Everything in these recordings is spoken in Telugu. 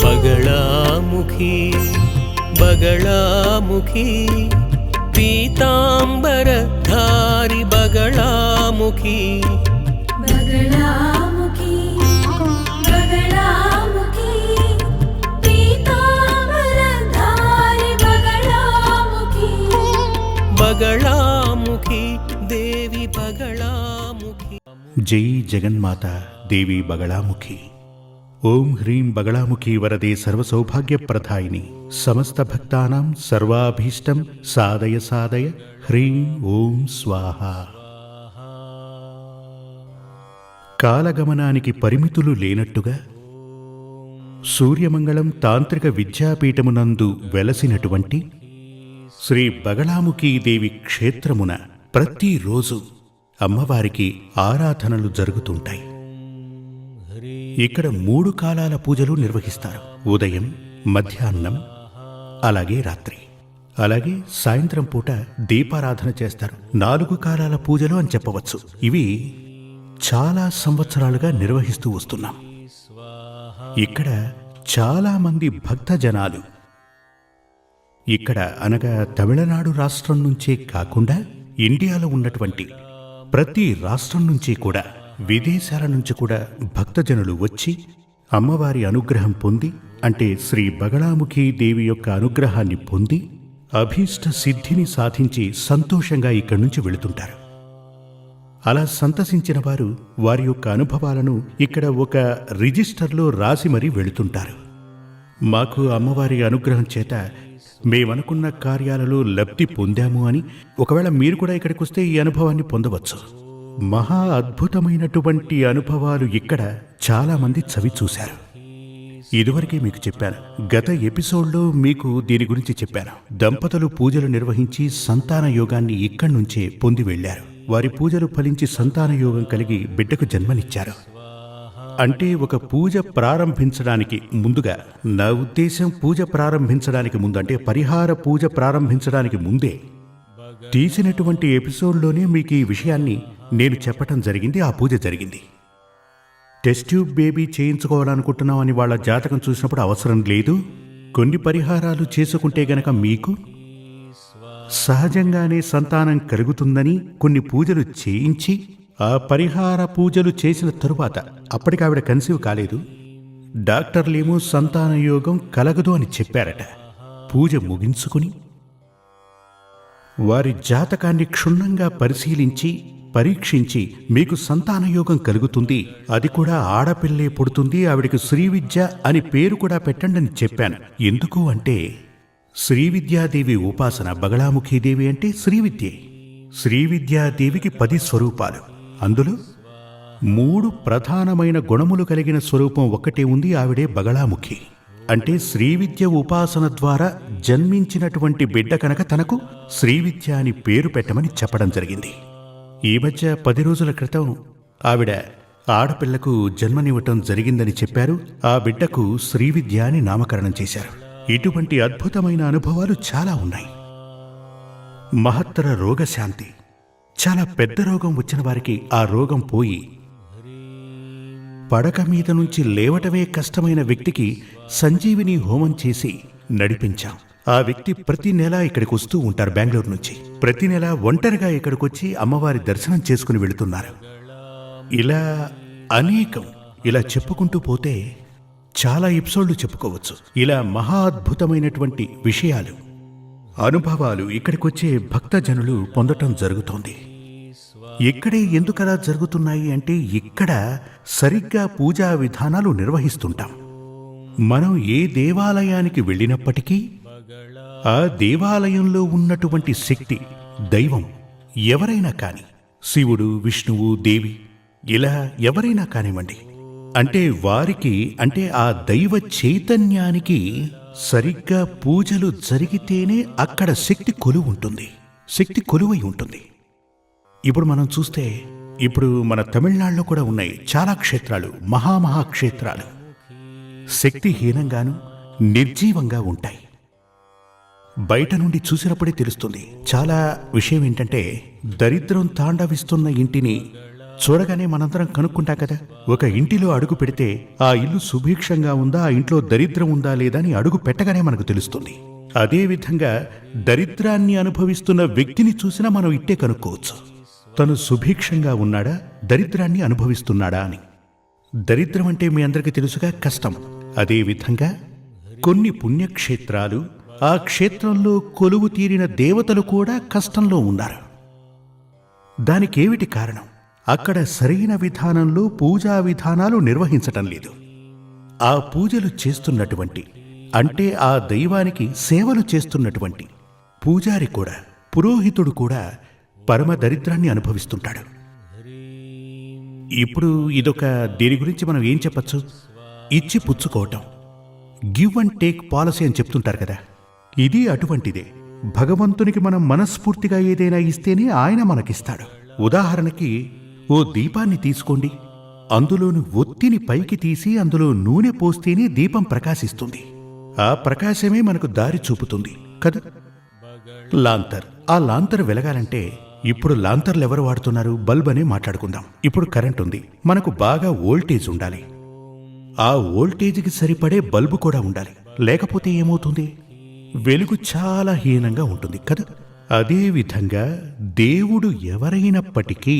बगलामुखी बगलामुखी पीतांबरधारी बगलामुखी बगलामुखी बगलामुखी पीतांबरधारी बगलामुखी बगलामुखी देवी बगलामुखी। जय जगन्माता देवी बगलामुखी। ओम ह्रीं बगलामुखी वरदे सर्वसौभाग्यप्रदायिनी समस्त भक्तानां सर्वाभीष्टं साधय साधय ह्रीं ओम स्वाहा। కాలగమనానికి పరిమితులు లేనట్టుగా సూర్యమంగళం తాంత్రిక విద్యాపీఠమునందు వెలసినటువంటి శ్రీ బగళాముఖీదేవి క్షేత్రమున ప్రతిరోజు అమ్మవారికి ఆరాధనలు జరుగుతుంటాయి. ఇక్కడ 3 కాలాల పూజలు నిర్వహిస్తారు. ఉదయం, మధ్యాహ్నం, అలాగే రాత్రి, అలాగే సాయంత్రం పూట దీపారాధన చేస్తారు. 4 కాలాల పూజలు అని చెప్పవచ్చు. ఇవి చాలా సంవత్సరాలుగా నిర్వహిస్తూ వస్తున్నాం. ఇక్కడ చాలా మంది భక్త జనాలు ఇక్కడ అనగా తమిళనాడు రాష్ట్రం నుంచే కాకుండా ఇండియాలో ఉన్నటువంటి ప్రతి రాష్ట్రం నుంచి కూడా, విదేశాల నుంచి కూడా భక్తజనులు వచ్చి అమ్మవారి అనుగ్రహం పొంది, అంటే శ్రీ బగళాముఖీ దేవి యొక్క అనుగ్రహాన్ని పొంది అభీష్ట సిద్ధిని సాధించి సంతోషంగా ఇక్కడి నుంచి వెళుతుంటారు. అలా సంతసించిన వారు వారి యొక్క అనుభవాలను ఇక్కడ ఒక రిజిస్టర్లో రాసి మరీ వెళుతుంటారు. మాకు అమ్మవారి అనుగ్రహం చేత మేమనుకున్న కార్యాలలో లబ్ధి పొందాము అని. ఒకవేళ మీరు కూడా ఇక్కడికి వస్తే ఈ అనుభవాన్ని పొందవచ్చు. మహా అద్భుతమైనటువంటి అనుభవాలు ఇక్కడ చాలామంది చవి చూశారు. ఇదివరకే మీకు చెప్పాను, గత ఎపిసోడ్లో మీకు దీని గురించి చెప్పాను. దంపతులు పూజలు నిర్వహించి సంతాన యోగాన్ని ఇక్కడి నుంచే పొంది వెళ్లారు. వారి పూజలు ఫలించి సంతాన యోగం కలిగి బిడ్డకు జన్మనిచ్చారు. అంటే ఒక పూజ ప్రారంభించడానికి ముందుగా, నా ఉద్దేశం పూజ ప్రారంభించడానికి ముందు అంటే పరిహార పూజ ప్రారంభించడానికి ముందే తీసినటువంటి ఎపిసోడ్లోనే మీకు ఈ విషయాన్ని నేను చెప్పటం జరిగింది. ఆ పూజ జరిగింది. టెస్ట్ ట్యూబ్ బేబీ చేయించుకోవాలనుకుంటున్నామని వాళ్ళ జాతకం చూసినప్పుడు అవసరం లేదు, కొన్ని పరిహారాలు చేసుకుంటే గనక మీకు సహజంగానే సంతానం కలుగుతుందని కొన్ని పూజలు చేయించి, ఆ పరిహార పూజలు చేసిన తరువాత అప్పటికి ఆవిడ కన్సీవ్ కాలేదు. డాక్టర్లేమో సంతాన యోగం కలగదు అని చెప్పారట. పూజ ముగించుకుని వారి జాతకాన్ని క్షుణ్ణంగా పరిశీలించి పరీక్షించి మీకు సంతానయోగం కలుగుతుంది, అది కూడా ఆడపిల్లే పుడుతుంది, ఆవిడికి శ్రీవిద్య అని పేరు కూడా పెట్టండి అని చెప్పాను. ఎందుకు అంటే శ్రీవిద్యాదేవి ఉపాసన. బగళాముఖీదేవి అంటే శ్రీవిద్యే. శ్రీవిద్యాదేవికి 10 స్వరూపాలు. అందులో 3 ప్రధానమైన గుణములు కలిగిన స్వరూపం ఒక్కటే ఉంది, ఆవిడే బగళాముఖి. అంటే శ్రీవిద్య ఉపాసన ద్వారా జన్మించినటువంటి బిడ్డ కనుక తనకు శ్రీవిద్య అని పేరు పెట్టమని చెప్పడం జరిగింది. ఈ మధ్య 10 రోజుల క్రితం ఆవిడ ఆడపిల్లకు జన్మనివ్వటం జరిగిందని చెప్పారు. ఆ బిడ్డకు శ్రీవిద్య అని నామకరణం చేశారు. ఇటువంటి అద్భుతమైన అనుభవాలు చాలా ఉన్నాయి. మహత్తర రోగశాంతి. చాలా పెద్ద రోగం వచ్చిన వారికి ఆ రోగం పోయి పడక మీద నుంచి లేవటమే కష్టమైన వ్యక్తికి సంజీవిని హోమం చేసి నడిపించాం. ఆ వ్యక్తి ప్రతి నెల ఇక్కడికి వస్తూ ఉంటారు. బెంగళూరు నుంచి ప్రతి నెల ఒంటరిగా ఇక్కడికొచ్చి అమ్మవారి దర్శనం చేసుకుని వెళుతున్నారు. ఇలా అనేకం, ఇలా చెప్పుకుంటూ పోతే చాలా ఎపిసోడ్లు చెప్పుకోవచ్చు. ఇలా మహా అద్భుతమైనటువంటి విషయాలు, అనుభవాలు ఇక్కడికొచ్చే భక్తజనులు పొందటం జరుగుతోంది. ఇక్కడే ఎందుకలా జరుగుతున్నాయి అంటే ఇక్కడ సరిగ్గా పూజా విధానాలు నిర్వహిస్తుంటాం. మనం ఏ దేవాలయానికి వెళ్ళినప్పటికీ ఆ దేవాలయంలో ఉన్నటువంటి శక్తి, దైవం ఎవరైనా కాని, శివుడు, విష్ణువు, దేవి, ఇలా ఎవరైనా కానివ్వండి, అంటే వారికి, అంటే ఆ దైవ చైతన్యానికి సరిగ్గా పూజలు జరిగితేనే అక్కడ శక్తి కొలువు ఉంటుంది, శక్తి కొలువై ఉంటుంది. ఇప్పుడు మనం చూస్తే, ఇప్పుడు మన తమిళనాడులో కూడా ఉన్నాయి చాలా క్షేత్రాలు, మహామహాక్షేత్రాలు శక్తిహీనంగాను నిర్జీవంగా ఉంటాయి. బయట నుండి చూసినప్పుడే తెలుస్తుంది. చాలా విషయం ఏంటంటే, దరిద్రం తాండవిస్తున్న ఇంటిని చూడగానే మనందరం కనుక్కుంటాం కదా. ఒక ఇంటిలో అడుగు పెడితే ఆ ఇల్లు సుభిక్షంగా ఉందా, ఆ ఇంట్లో దరిద్రం ఉందా లేదా అని అడుగు పెట్టగానే మనకు తెలుస్తుంది. అదేవిధంగా దరిద్రాన్ని అనుభవిస్తున్న వ్యక్తిని చూసినా మనం ఇట్టే కనుక్కోవచ్చు, తను సుభిక్షంగా ఉన్నాడా, దరిద్రాన్ని అనుభవిస్తున్నాడా అని. దరిద్రం అంటే మీ అందరికీ తెలుసుగా, కష్టం. అదేవిధంగా కొన్ని పుణ్యక్షేత్రాలు, ఆ క్షేత్రంలో కొలువు తీరిన దేవతలు కూడా కష్టంలో ఉన్నారు. దానికేమిటి కారణం? అక్కడ సరైన విధానంలో పూజా విధానాలు నిర్వహించటం లేదు. ఆ పూజలు చేస్తున్నటువంటి, అంటే ఆ దైవానికి సేవలు చేస్తున్నటువంటి పూజారి కూడా, పురోహితుడు కూడా పరమ దరిద్రాన్ని అనుభవిస్తుంటాడు. ఇప్పుడు ఇదొక, దీని గురించి మనం ఏం చెప్పచ్చు? ఇచ్చి పుచ్చుకోవటం, గివ్ అండ్ టేక్ పాలసీ అని చెప్తుంటారు కదా. ఇది అటువంటిదే. భగవంతునికి మనం మనస్ఫూర్తిగా ఏదైనా ఇస్తేనే ఆయన మనకిస్తాడు. ఉదాహరణకి ఓ దీపాన్ని తీసుకోండి, అందులోని ఒత్తిని పైకి తీసి అందులో నూనె పోస్తేనే దీపం ప్రకాశిస్తుంది. ఆ ప్రకాశమే మనకు దారి చూపుతుంది కదా. లాంతర్, ఆ లాంతర్ వెలగాలంటే ఇప్పుడు లాంతర్లు ఎవరు వాడుతున్నారు? బల్బ్ అనే మాట్లాడుకుందాం. ఇప్పుడు కరెంట్ ఉంది, మనకు బాగా వోల్టేజ్ ఉండాలి. ఆ వోల్టేజ్కి సరిపడే బల్బు కూడా ఉండాలి, లేకపోతే ఏమవుతుంది? వెలుగు చాలా హీనంగా ఉంటుంది కదా. అదేవిధంగా దేవుడు ఎవరైనప్పటికీ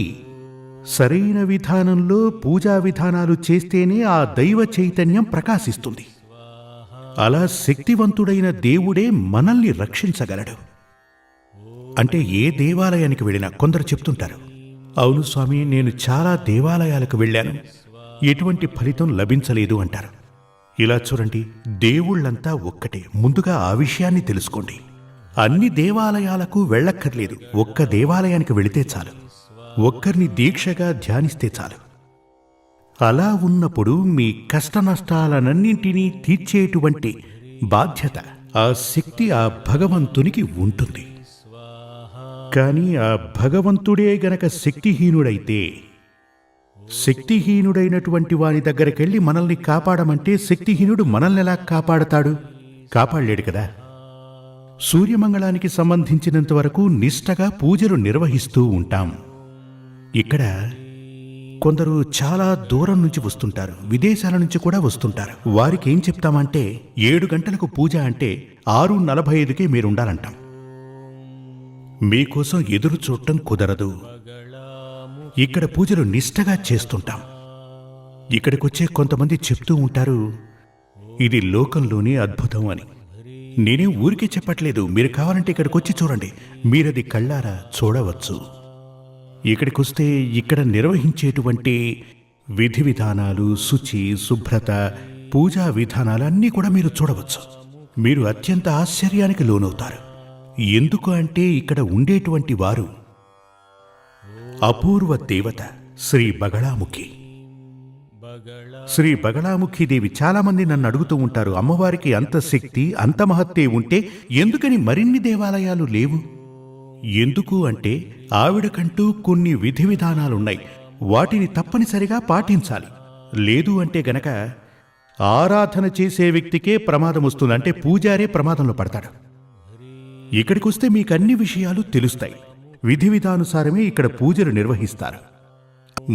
సరైన విధానంలో పూజా విధానాలు చేస్తేనే ఆ దైవ చైతన్యం ప్రకాశిస్తుంది. అలా శక్తివంతుడైన దేవుడే మనల్ని రక్షించగలడు. అంటే ఏ దేవాలయానికి వెళ్ళినా కొందరు చెప్తుంటారు, అవును స్వామి, నేను చాలా దేవాలయాలకు వెళ్ళాను, ఎటువంటి ఫలితం లభించలేదు అంటారు. ఇలా చూడండి, దేవుళ్ళంతా ఒక్కటే. ముందుగా ఆ విషయాన్ని తెలుసుకోండి. అన్ని దేవాలయాలకు వెళ్ళక్కర్లేదు, ఒక్క దేవాలయానికి వెళితే చాలు, ఒక్కరిని దీక్షగా ధ్యానిస్తే చాలు. అలా ఉన్నప్పుడు మీ కష్టనష్టాలనన్నింటినీ తీర్చేటువంటి బాధ్యత, ఆ శక్తి ఆ భగవంతునికి ఉంటుంది. కానీ ఆ భగవంతుడే గనక శక్తిహీనుడైతే, శక్తిహీనుడైనటువంటి వాని దగ్గరకెళ్ళి మనల్ని కాపాడమంటే శక్తిహీనుడు మనల్ని ఎలా కాపాడతాడు? కాపాడలేడు కదా. సూర్యమంగళానికి సంబంధించినంత వరకు నిష్టగా పూజలు నిర్వహిస్తూ ఉంటాం. ఇక్కడ కొందరు చాలా దూరం నుంచి వస్తుంటారు, విదేశాల నుంచి కూడా వస్తుంటారు. వారికి ఏం చెప్తామంటే 7 గంటలకు పూజ అంటే 6:45కే మీరుండాలంటాం. మీకోసం ఎదురు చూడటం కుదరదు. ఇక్కడ పూజలు నిష్టగా చేస్తుంటాం. ఇక్కడికొచ్చే కొంతమంది చెప్తూ ఉంటారు, ఇది లోకంలోనే అద్భుతం అని. నేనేం ఊరికే చెప్పట్లేదు, మీరు కావాలంటే ఇక్కడికొచ్చి చూడండి, మీరది కళ్ళారా చూడవచ్చు. ఇక్కడికొస్తే ఇక్కడ నిర్వహించేటువంటి విధి విధానాలు, శుచి, శుభ్రత, పూజా విధానాలు అన్నీ కూడా మీరు చూడవచ్చు. మీరు అత్యంత ఆశ్చర్యానికి లోనవుతారు. ఎందుకు అంటే ఇక్కడ ఉండేటువంటి వారు అపూర్వ దేవత శ్రీ బగళాముఖి. శ్రీ బగళాముఖి దేవి. చాలామంది నన్ను అడుగుతూ ఉంటారు, అమ్మవారికి అంత శక్తి, అంత మహత్తే ఉంటే ఎందుకని మరిన్ని దేవాలయాలు లేవు? ఎందుకు అంటే ఆవిడకంటూ కొన్ని విధి విధానాలున్నాయి, వాటిని తప్పనిసరిగా పాటించాలి. లేదు అంటే గనక ఆరాధన చేసే వ్యక్తికే ప్రమాదం వస్తుంది, అంటే పూజారే ప్రమాదంలో పడతాడు. ఇక్కడికొస్తే మీకు అన్ని విషయాలు తెలుస్తాయి. విధి విధానుసారమే ఇక్కడ పూజలు నిర్వహిస్తారు.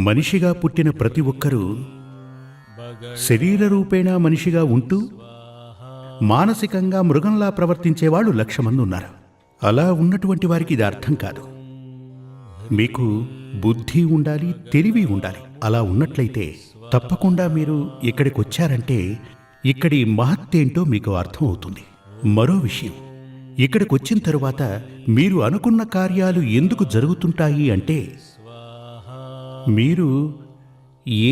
మనిషిగా పుట్టిన ప్రతి ఒక్కరూ శరీర రూపేణా మనిషిగా ఉంటూ మానసికంగా మృగంలా ప్రవర్తించేవాళ్ళు 1,00,000 మంది ఉన్నారు. అలా ఉన్నటువంటి వారికి ఇది అర్థం కాదు. మీకు బుద్ధి ఉండాలి, తెలివి ఉండాలి. అలా ఉన్నట్లయితే తప్పకుండా మీరు ఇక్కడికి వచ్చారంటే ఇక్కడి మహత్తేంటో మీకు అర్థం అవుతుంది. మరో విషయం, ఇక్కడికి వచ్చిన తరువాత మీరు అనుకున్న కార్యాలు ఎందుకు జరుగుతుంటాయి అంటే, మీరు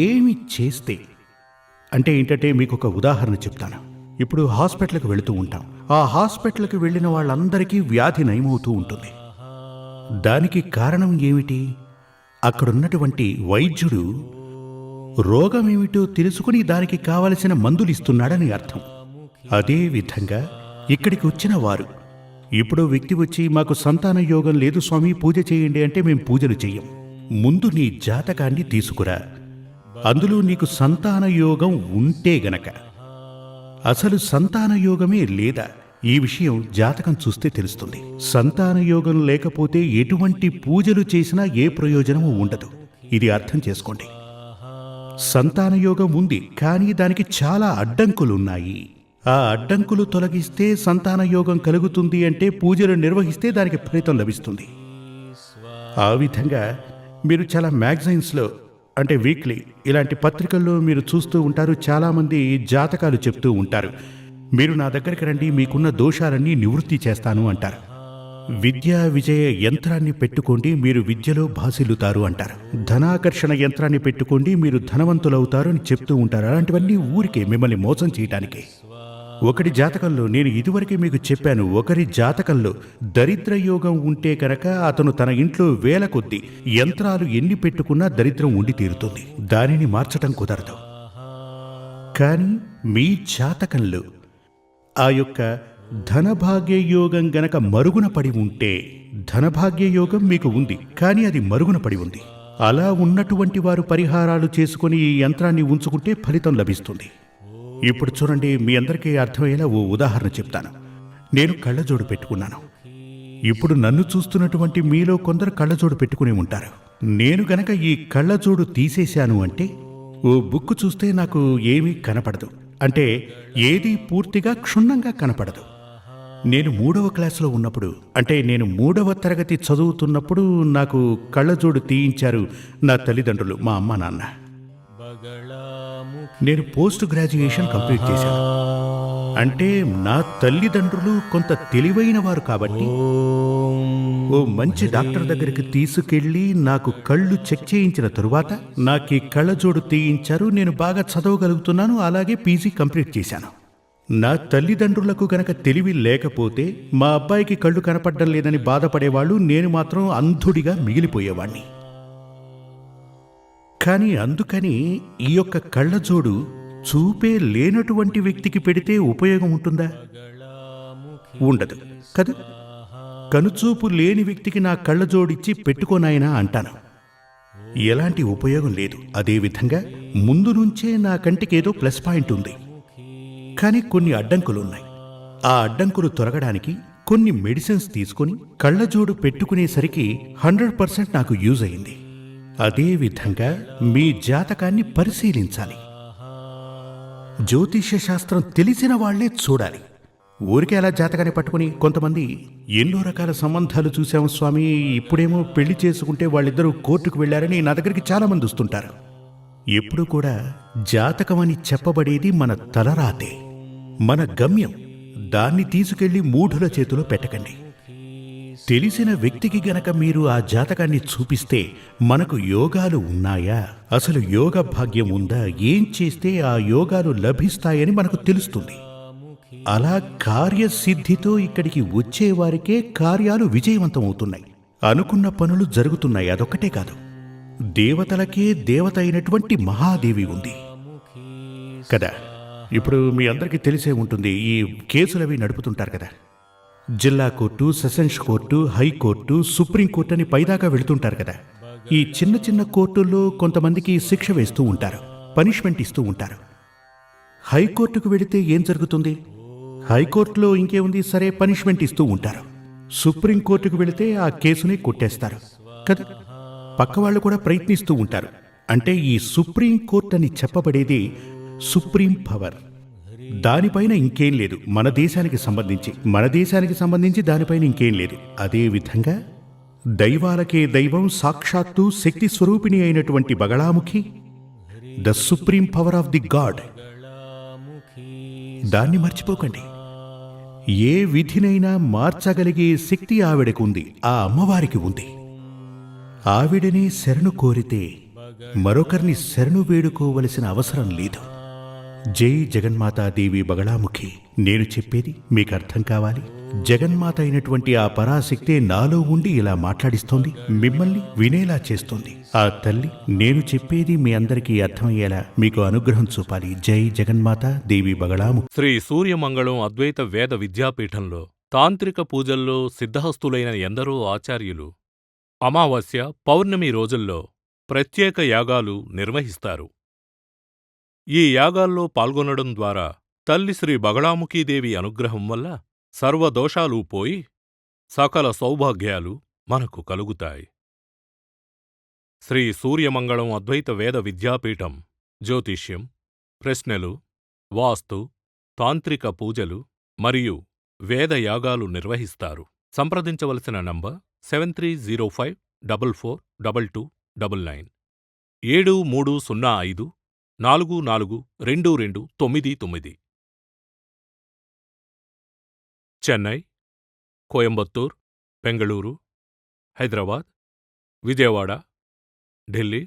ఏమి చేస్తే, అంటే ఏంటంటే మీకు ఒక ఉదాహరణ చెప్తాను. ఇప్పుడు హాస్పిటల్కి వెళుతూ ఉంటాం. ఆ హాస్పిటల్కి వెళ్ళిన వాళ్ళందరికీ వ్యాధి నయమవుతూ ఉంటుంది. దానికి కారణం ఏమిటి? అక్కడున్నటువంటి వైద్యుడు రోగం ఏమిటో తెలుసుకుని దానికి కావలసిన మందులు ఇస్తున్నాడని అర్థం. అదేవిధంగా ఇక్కడికి వచ్చిన వారు, ఇప్పుడు వ్యక్తి వచ్చి మాకు సంతాన యోగం లేదు స్వామి, పూజ చేయండి అంటే మేము పూజలు చెయ్యం. ముందు నీ జాతకాన్ని తీసుకురా, అందులో నీకు సంతాన యోగం ఉంటే గనక, అసలు సంతాన యోగమే లేదా, ఈ విషయం జాతకం చూస్తే తెలుస్తుంది. సంతాన యోగం లేకపోతే ఎటువంటి పూజలు చేసినా ఏ ప్రయోజనము ఉండదు. ఇది అర్థం చేసుకోండి. సంతానయోగం ఉంది, కానీ దానికి చాలా అడ్డంకులున్నాయి. ఆ అడ్డంకులు తొలగిస్తే సంతానయోగం కలుగుతుంది అంటే పూజలు నిర్వహిస్తే దానికి ఫలితం లభిస్తుంది. ఆ విధంగా మీరు చాలా మ్యాగజైన్స్లో అంటే వీక్లీ ఇలాంటి పత్రికల్లో మీరు చూస్తూ ఉంటారు. చాలామంది జాతకాలు చెప్తూ ఉంటారు. మీరు నా దగ్గరికి రండి, మీకున్న దోషాలన్నీ నివృత్తి చేస్తాను అంటారు. విద్యా విజయ యంత్రాన్ని పెట్టుకోండి, మీరు విద్యలో భాసిల్లుతారు అంటారు. ధనాకర్షణ యంత్రాన్ని పెట్టుకోండి, మీరు ధనవంతులవుతారు అని చెప్తూ ఉంటారు. అలాంటివన్నీ ఊరికే మిమ్మల్ని మోసం చేయటానికే. ఒకటి జాతకంలో నేను ఇదివరకే మీకు చెప్పాను, ఒకరి జాతకంలో దరిద్ర యోగం ఉంటే కనుక అతను తన ఇంట్లో వేల కొద్దీ యంత్రాలు ఎన్ని పెట్టుకున్నా దరిద్రం ఉండి తీరుతుంది. దానిని మార్చటం కుదరదు. కానీ మీ జాతకంలో ఆ యొక్క ధనభాగ్య యోగం గనక మరుగున పడి ఉంటే, ధనభాగ్య యోగం మీకు ఉంది కానీ అది మరుగున పడి ఉంది. అలా ఉన్నటువంటి వారు పరిహారాలు చేసుకుని ఈ యంత్రాన్ని ఉంచుకుంటే ఫలితం లభిస్తుంది. ఇప్పుడు చూడండి, మీ అందరికీ అర్థమయ్యేలా ఓ ఉదాహరణ చెప్తాను. నేను కళ్ళజోడు పెట్టుకున్నాను. ఇప్పుడు నన్ను చూస్తున్నటువంటి మీలో కొందరు కళ్ళజోడు పెట్టుకుని ఉంటారు. నేను గనక ఈ కళ్ళజోడు తీసేశాను అంటే ఓ బుక్ చూస్తే నాకు ఏమీ కనపడదు. అంటే ఏదీ పూర్తిగా క్షుణ్ణంగా కనపడదు. నేను 3వ క్లాసులో ఉన్నప్పుడు, అంటే నేను 3వ తరగతి చదువుతున్నప్పుడు నాకు కళ్ళజోడు తీయించారు నా తల్లిదండ్రులు, మా అమ్మ నాన్న. నేను పోస్ట్ గ్రాడ్యుయేషన్ కంప్లీట్ చేశాను. అంటే నా తల్లిదండ్రులు కొంత తెలివైన వారు కాబట్టి ఓ మంచి డాక్టర్ దగ్గరికి తీసుకెళ్లి నాకు కళ్ళు చెక్ చేయించిన తరువాత నాకు ఈ కళ్ళజోడు తీయించారు. నేను బాగా చదవగలుగుతున్నాను, అలాగే పీజీ కంప్లీట్ చేశాను. నా తల్లిదండ్రులకు గనక తెలివి లేకపోతే మా అబ్బాయికి కళ్ళు కనపడడం లేదని బాధపడేవాళ్ళు, నేను మాత్రం అంధుడిగా మిగిలిపోయేవాణ్ణి. కానీ అందుకని ఈ యొక్క కళ్ళజోడు చూపే లేనటువంటి వ్యక్తికి పెడితే ఉపయోగం ఉంటుందా? ఉండదు కదా. కనుచూపు లేని వ్యక్తికి నా కళ్ళజోడిచ్చి పెట్టుకోనాయనా అంటాను. ఎలాంటి ఉపయోగం లేదు. అదేవిధంగా ముందు నుంచే నా కంటికి ఏదో ప్లస్ పాయింట్ ఉంది, కానీ కొన్ని అడ్డంకులున్నాయి. ఆ అడ్డంకులు తొలగడానికి కొన్ని మెడిసిన్స్ తీసుకుని కళ్ళజోడు పెట్టుకునేసరికి 100% నాకు యూజ్ అయింది. అదేవిధంగా మీ జాతకాన్ని పరిశీలించాలి. జ్యోతిష్య శాస్త్రం తెలిసిన వాళ్లే చూడాలి. ఊరికే అలా జాతకాన్ని పట్టుకుని కొంతమంది ఎన్నో రకాల సంబంధాలు చూశాము స్వామి, ఇప్పుడేమో పెళ్లి చేసుకుంటే వాళ్ళిద్దరూ కోర్టుకు వెళ్లారని నా దగ్గరికి చాలామంది వస్తుంటారు. ఎప్పుడు కూడా జాతకం అని చెప్పబడేది మన తలరాతే, మన గమ్యం. దాన్ని తీసుకెళ్లి మూఢుల చేతిలో పెట్టకండి. తెలిసిన వ్యక్తికి గనక మీరు ఆ జాతకాన్ని చూపిస్తే మనకు యోగాలు ఉన్నాయా, అసలు యోగ భాగ్యం ఉందా, ఏం చేస్తే ఆ యోగాలు లభిస్తాయని మనకు తెలుస్తుంది. అలా కార్యసిద్ధితో ఇక్కడికి వచ్చేవారికే కార్యాలు విజయవంతం అవుతున్నాయి, అనుకున్న పనులు జరుగుతున్నాయి. అదొక్కటే కాదు, దేవతలకే దేవత అయినటువంటి మహాదేవి ఉంది కదా. ఇప్పుడు మీ అందరికీ తెలిసే ఉంటుంది, ఈ కేసులవి నడుపుతుంటారు కదా. జిల్లా court, sessions court, high court, supreme court అని పైదాకా వెళుతుంటారు కదా. ఈ చిన్న చిన్న కోర్టుల్లో కొంతమందికి శిక్ష వేస్తూ ఉంటారు, పనిష్మెంట్ ఇస్తూ ఉంటారు. హైకోర్టుకు వెళితే ఏం జరుగుతుంది? హైకోర్టులో ఇంకేముంది, సరే పనిష్మెంట్ ఇస్తూ ఉంటారు. సుప్రీంకోర్టుకు వెళితే ఆ కేసుని కొట్టేస్తారు కదా. పక్కవాళ్ళు కూడా ప్రయత్నిస్తూ ఉంటారు. అంటే ఈ సుప్రీంకోర్టు అని చెప్పబడేది సుప్రీం పవర్. దానిపైన ఇంకేం లేదు. మన దేశానికి సంబంధించి దానిపైన ఇంకేం లేదు. అదేవిధంగా దైవాలకే దైవం, సాక్షాత్తు శక్తి స్వరూపిణి అయినటువంటి Bagalamukhi, the supreme power of the God. దాన్ని మర్చిపోకండి. ఏ విధినైనా మార్చగలిగే శక్తి ఆవిడకుంది, ఆ అమ్మవారికి ఉంది. ఆవిడనే శరణు కోరితే మరొకరిని శరణు వేడుకోవలసిన అవసరం లేదు. జై జగన్మాతాదేవి బగళాముఖి. నేను చెప్పేది మీకు అర్థం కావాలి. జగన్మాత అయినటువంటి ఆ పరాశక్తే నాలో ఉండి ఇలా మాట్లాడిస్తోంది, మిమ్మల్ని వినేలా చేస్తోంది. ఆ తల్లి నేను చెప్పేది మీ అందరికీ అర్థమయ్యేలా మీకు అనుగ్రహం చూపాలి. జై జగన్మాత దేవి బగళాముఖి. శ్రీ సూర్యమంగళం అద్వైత వేద విద్యాపీఠంలో తాంత్రిక పూజల్లో సిద్ధహస్తులైన ఎందరో ఆచార్యులు అమావాస్య, పౌర్ణమి రోజుల్లో ప్రత్యేక యాగాలు నిర్వహిస్తారు. ఈ యాగాల్లో పాల్గొనడం ద్వారా తల్లి శ్రీ బగళాముఖీదేవి అనుగ్రహం వల్ల సర్వదోషాలూ పోయి సకల సౌభాగ్యాలు మనకు కలుగుతాయి. శ్రీ సూర్యమంగళం అద్వైత వేద విద్యాపీఠం జ్యోతిష్యం, ప్రశ్నలు, వాస్తు, తాంత్రిక పూజలు మరియు వేదయాగాలు నిర్వహిస్తారు. సంప్రదించవలసిన నంబర్ 7305442299 7305442299. చెన్నై, కోయంబత్తూర్, బెంగళూరు, హైదరాబాద్, విజయవాడ, ఢిల్లీ,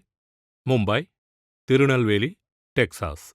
ముంబై, తిరునల్వేలి, టెక్సాస్.